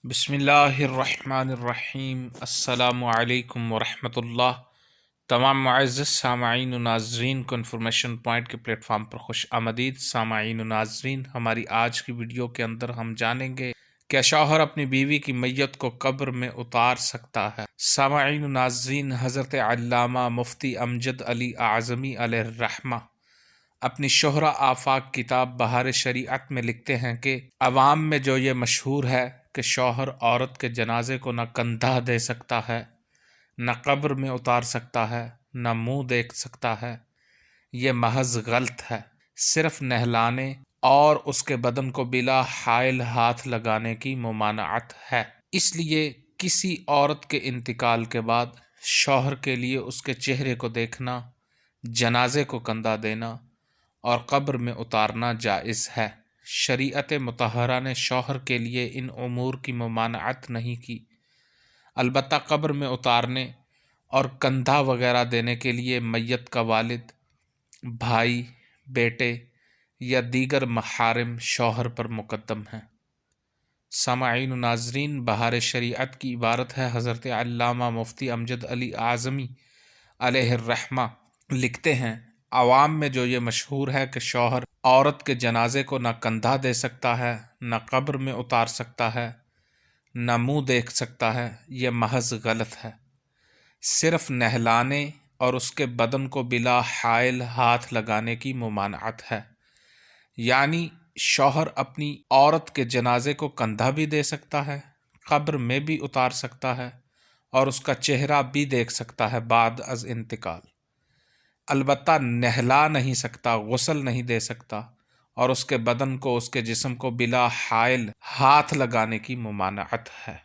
بسم اللہ الرحمن الرحیم۔ السلام علیکم ورحمۃ اللہ۔ تمام معزز سامعین و ناظرین کو انفارمیشن پوائنٹ کے پلیٹ فارم پر خوش آمدید۔ سامعین و ناظرین، ہماری آج کی ویڈیو کے اندر ہم جانیں گے کہ شوہر اپنی بیوی کی میت کو قبر میں اتار سکتا ہے۔ سامعین و ناظرین، حضرت علامہ مفتی امجد علی اعظمی علیہ الرحمہ اپنی شہرہ آفاق کتاب بہار شریعت میں لکھتے ہیں کہ عوام میں جو یہ مشہور ہے کہ شوہر عورت کے جنازے کو نہ کندھا دے سکتا ہے، نہ قبر میں اتار سکتا ہے، نہ منہ دیکھ سکتا ہے، یہ محض غلط ہے۔ صرف نہلانے اور اس کے بدن کو بلا حائل ہاتھ لگانے کی ممانعت ہے۔ اس لیے کسی عورت کے انتقال کے بعد شوہر کے لیے اس کے چہرے کو دیکھنا، جنازے کو کندھا دینا اور قبر میں اتارنا جائز ہے۔ شریعت مطہرہ نے شوہر کے لیے ان امور کی ممانعت نہیں کی، البتہ قبر میں اتارنے اور کندھا وغیرہ دینے کے لیے میت کا والد، بھائی، بیٹے یا دیگر محارم شوہر پر مقدم ہیں۔ سامعین و ناظرین، بہار شریعت کی عبارت ہے۔ حضرت علامہ مفتی امجد علی اعظمی علیہ الرحمہ لکھتے ہیں، عوام میں جو یہ مشہور ہے کہ شوہر عورت کے جنازے کو نہ کندھا دے سکتا ہے، نہ قبر میں اتار سکتا ہے، نہ منہ دیکھ سکتا ہے، یہ محض غلط ہے۔ صرف نہلانے اور اس کے بدن کو بلا حائل ہاتھ لگانے کی ممانعت ہے، یعنی شوہر اپنی عورت کے جنازے کو کندھا بھی دے سکتا ہے، قبر میں بھی اتار سکتا ہے اور اس کا چہرہ بھی دیکھ سکتا ہے بعد از انتقال، البتہ نہلا نہیں سکتا، غسل نہیں دے سکتا اور اس کے بدن کو، اس کے جسم کو بلا حائل ہاتھ لگانے کی ممانعت ہے۔